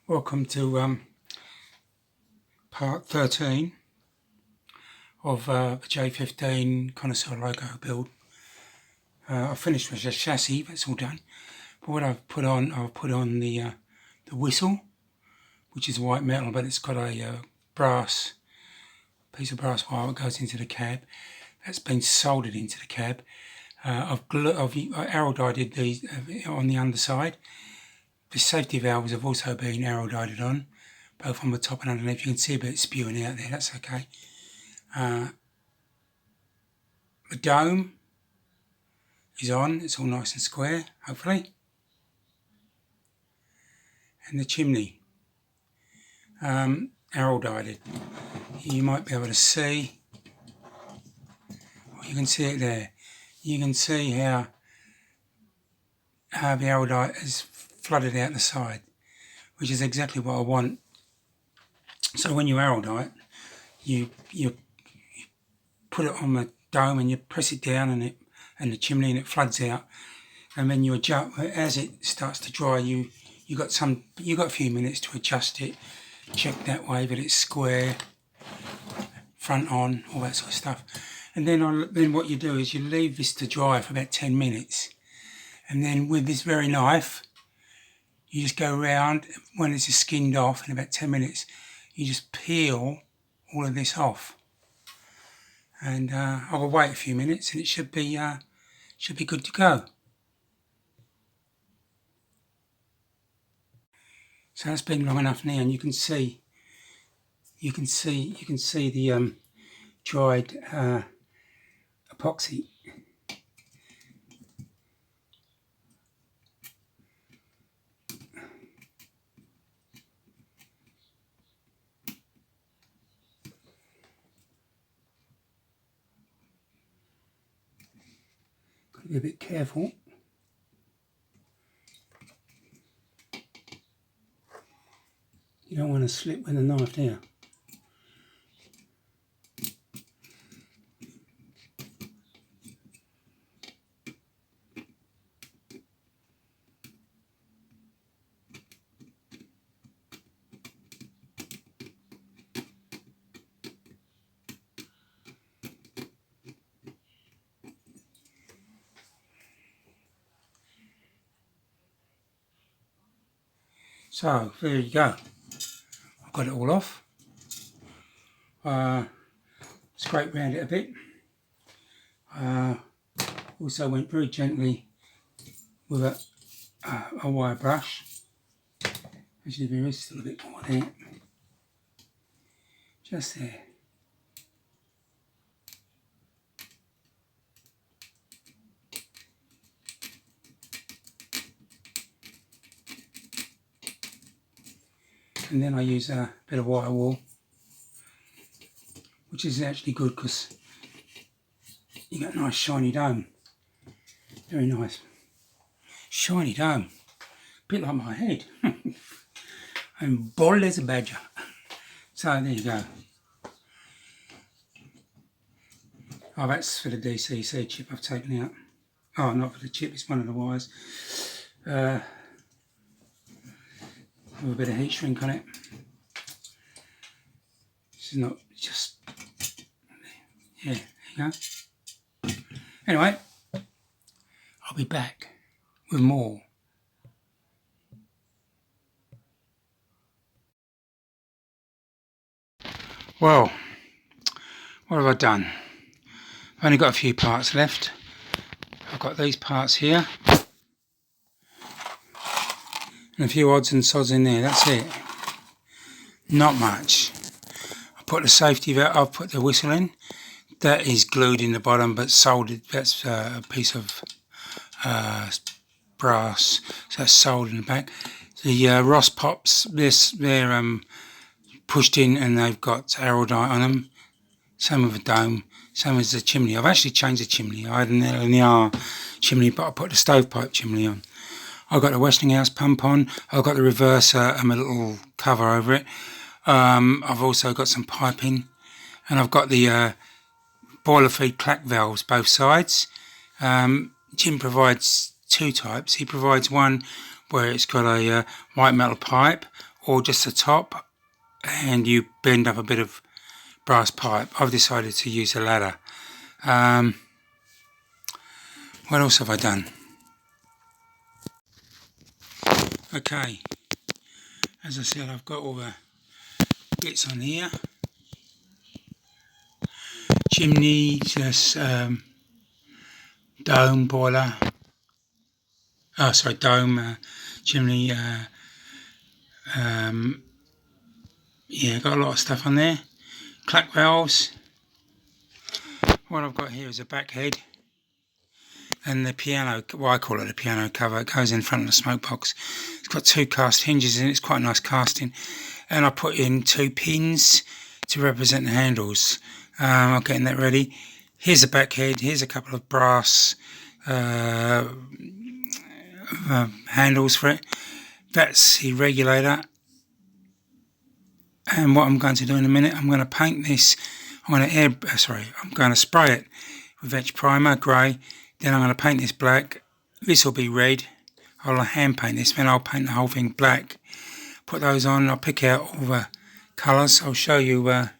Welcome to part 13 of the J15 Connoisseur logo build. I've finished with the chassis, that's all done. But what I've put on the whistle, which is white metal, but it's got a piece of brass wire that goes into the cab. That's been soldered into the cab. I've arrow-dyed these on the underside. The safety valves have also been arrow-dyed on, both on the top and underneath. You can see a bit spewing out there, that's okay. The dome is on, it's all nice and square, hopefully. And the chimney, arrow-dyed. You might be able to see, you can see it there. You can see how the arrow-dye is flooded out the side, which is exactly what I want. So when you arrow-dye it, you put it on the dome and you press it down and the chimney, and it floods out. And then you adjust as it starts to dry. You got a few minutes to adjust it, check that way that it's square, front on, all that sort of stuff. And then what you do is you leave this to dry for about 10 minutes, and then with this very knife, you just go around when it's skinned off in about 10 minutes. You just peel all of this off, and I will wait a few minutes, and it should be good to go. So that's been long enough now, and you can see the dried epoxy. Got to be a bit careful. You don't want to slip with a knife there. So there you go. I've got it all off. Scrape round it a bit. Also went very gently with a wire brush. Actually, there is still a bit more there. Just there. And then I use a bit of wire wool, which is actually good because you got a nice shiny dome. Very nice. Shiny dome. A bit like my head. I'm bald as a badger. So there you go. Oh, that's for the DCC chip I've taken out. Oh, not for the chip, it's one of the wires. With a bit of heat shrink on it. This is not just, yeah, there you go. Anyway, I'll be back with more. Well, what have I done? I've only got a few parts left. I've got these parts here. And a few odds and sods in there, that's it. Not much. I put the safety valve, I've put the whistle in. That is glued in the bottom but soldered, that's a piece of brass, so that's soldered in the back. The Ross pops, they're pushed in and they've got arrow dye on them. Same with the dome, same as the chimney. I've actually changed the chimney. I had an LNR chimney, but I put the stovepipe chimney on. I've got the Westinghouse pump on, I've got the reverser and a little cover over it. I've also got some piping, and I've got the boiler feed clack valves both sides. Jim provides two types. He provides one where it's got a white metal pipe, or just the top, and you bend up a bit of brass pipe. I've decided to use the latter. What else have I done? Okay, as I said, I've got all the bits on here. Chimney, just dome boiler. Oh, sorry, dome chimney. Yeah, got a lot of stuff on there. Clack valves. What I've got here is a back head, and the piano, well, I call it a piano cover. It goes in front of the smoke box. It's got 2 cast hinges in it. It's quite a nice casting, and I put in 2 pins to represent the handles. I'm getting that ready. Here's the back head. Here's a couple of brass handles for it. That's the regulator. And what I'm going to do in a minute, I'm going to paint this. I'm going to spray it with etch primer, grey. Then I'm going to paint this black. This will be red. I'll hand paint this. Then I'll paint the whole thing black. Put those on. I'll pick out all the colours. I'll show you. Let's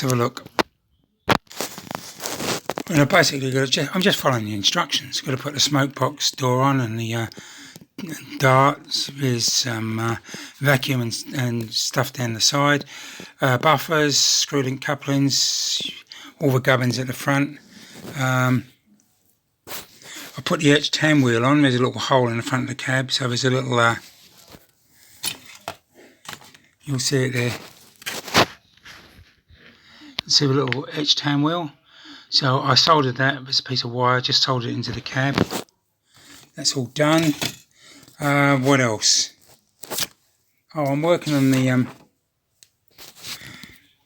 have a look. And basically, I'm just following the instructions. Got to put the smoke box door on and the darts. There's some vacuum and stuff down the side. Buffers, screw link couplings, all the gubbins at the front. I put the etched hand wheel on. There's a little hole in the front of the cab, so there's a little. You'll see it there. See the little etched hand wheel. So I soldered that. There's a piece of wire. Just soldered it into the cab. That's all done. What else? Oh, I'm working on the.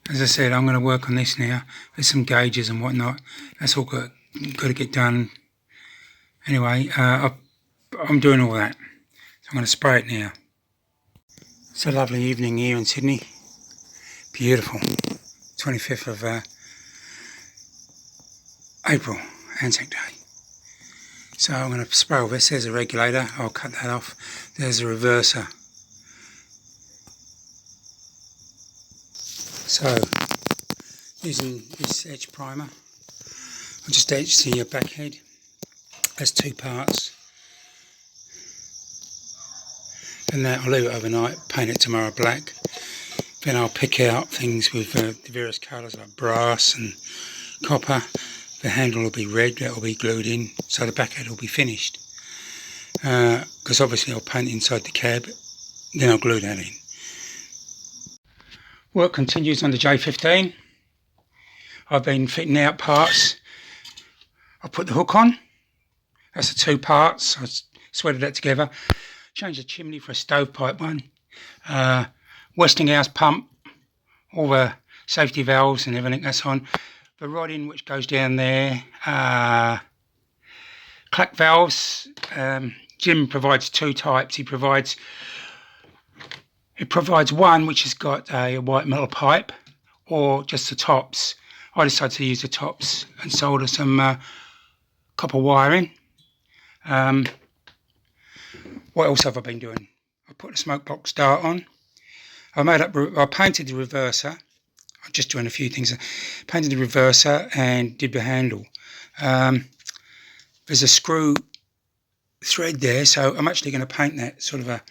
As I said, I'm going to work on this now. There's some gauges and whatnot. That's all got to get done. Anyway, I'm doing all that. So I'm going to spray it now. It's a lovely evening here in Sydney. Beautiful. 25th of April, Anzac Day. So I'm going to spray all this. There's a regulator. I'll cut that off. There's a reverser. So, using this etch primer, I'll just etch the back head. That's 2 parts. And that I'll leave it overnight, paint it tomorrow black. Then I'll pick out things with the various colours like brass and copper. The handle will be red, that will be glued in, so the back head will be finished. Because obviously I'll paint inside the cab, then I'll glue that in. Work continues on the J15. I've been fitting out parts. I put the hook on. That's the 2 parts. I sweated that together. Changed the chimney for a stovepipe one. Westinghouse pump. All the safety valves and everything that's on. The rodding which goes down there. Clack valves. Jim provides 2 types. He provides one which has got a white metal pipe, or just the tops. I decided to use the tops and solder some copper wiring. What else have I been doing? I put the smoke box dart on. I painted the reverser. I'm just doing a few things. I painted the reverser and did the handle. There's a screw thread there, so I'm actually going to paint that sort of a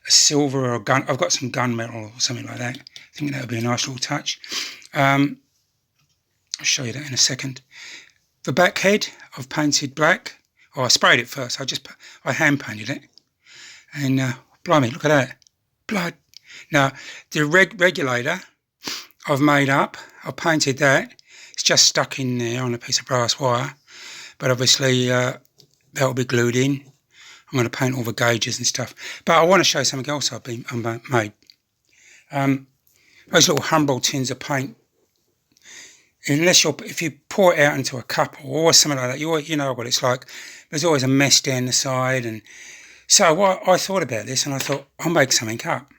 silver or a gun. I've got some gunmetal or something like that. I think that would be a nice little touch. I'll show you that in a second. The back head I've painted black. Oh, I sprayed it first. I hand painted it, and blimey, look at that blood. Now the regulator I've made up. I painted that. It's just stuck in there on a piece of brass wire, but obviously that will be glued in. I'm going to paint all the gauges and stuff. But I want to show you something else I've made. Those little Humbrol tins of paint. If you pour it out into a cup or something like that, you know what it's like. There's always a mess down the side, and so I thought about this, and I thought I'll make something up.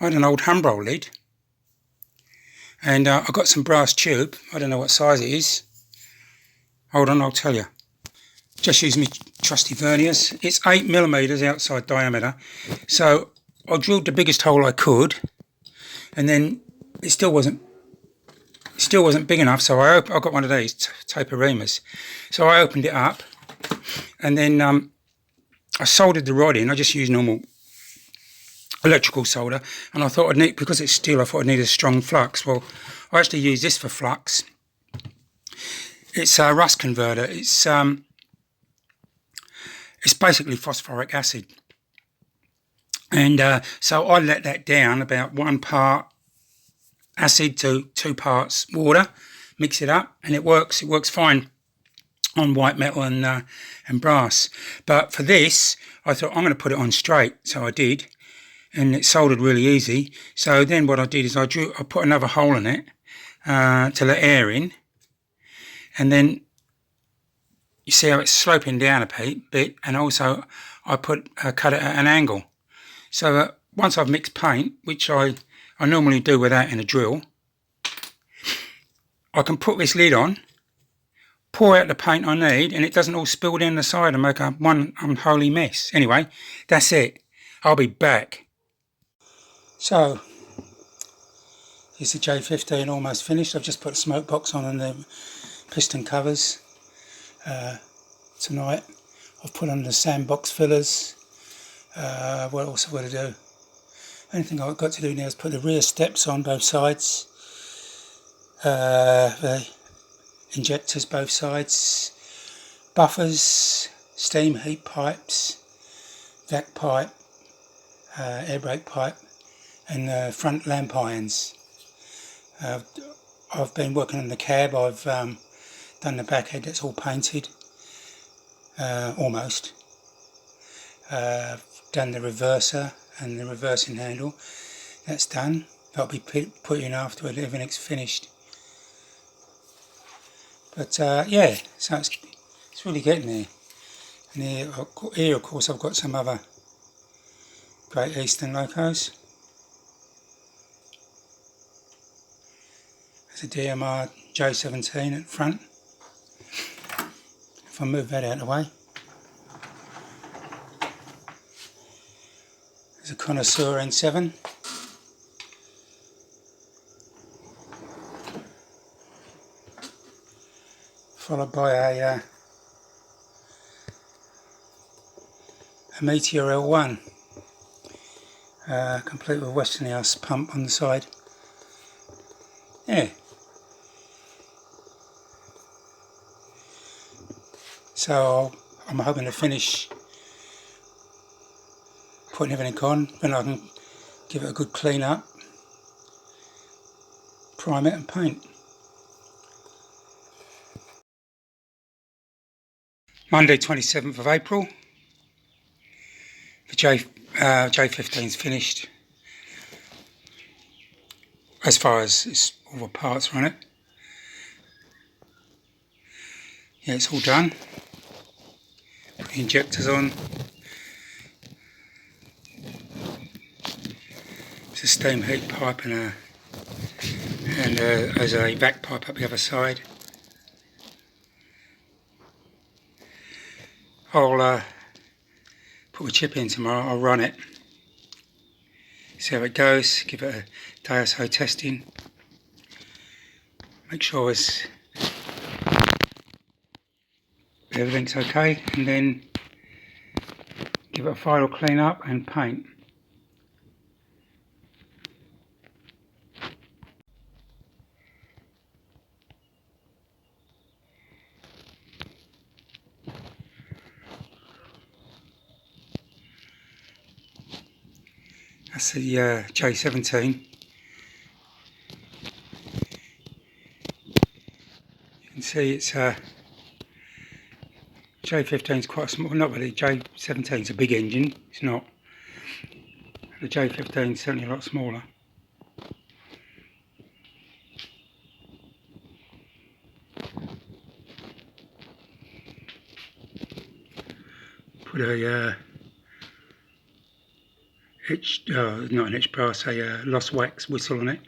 I had an old Humbrol lid, and I got some brass tube. I don't know what size it is. Hold on, I'll tell you. Just use my trusty verniers. It's 8mm outside diameter, so I drilled the biggest hole I could, and then it still wasn't big enough, so I got one of these taper reamers. So I opened it up, and then I soldered the rod in. I just used normal electrical solder, and I thought I'd need, because it's steel, I thought I'd need a strong flux. Well, I actually use this for flux. It's a rust converter. It's basically phosphoric acid, and so I let that down about 1 part acid to 2 parts water, mix it up, and it works fine on white metal and brass. But for this, I thought I'm going to put it on straight, so I did, and it soldered really easy. So then what I did is I put another hole in it to let air in, and then you see how it's sloping down a bit, and also I cut it at an angle, so that once I've mixed paint, which I normally do without in a drill, I can put this lid on, pour out the paint I need, and it doesn't all spill down the side and make one unholy mess. Anyway, that's it. I'll be back. So, here's the J15 almost finished. I've just put a smoke box on and the piston covers. Tonight I've put on the sandbox fillers. What else have I got to do? Only thing I've got to do now is put the rear steps on both sides. The injectors both sides, buffers, steam heat pipes, vac pipe, air brake pipe, and front lamp irons. I've been working on the cab. I've done the back head, that's all painted, almost. I've done the reverser and the reversing handle, that's done. That'll be put in after everything's finished. But yeah, so it's really getting there. And here of course I've got some other Great Eastern locos. There's a DMR J17 at the front. If I move that out of the way. There's a Connoisseur N7. Followed by a Meteor L1, complete with Westinghouse pump on the side. Yeah. So I'm hoping to finish putting everything on, then I can give it a good clean up, prime it and paint. Monday 27th of April, the J15's finished, as far as all the parts are on it. Yeah, it's all done. Put the injectors on. It's a steam heat pipe and there's a vac pipe up the other side. I'll put a chip in tomorrow. I'll run it, see how it goes, give it a day or so testing, make sure everything's okay, and then give it a final clean up and paint. That's the J17. You can see it's J15's quite small, not really. J17's a big engine, it's not. The J15's certainly a lot smaller. Put a not an etched brass, a lost wax whistle on it.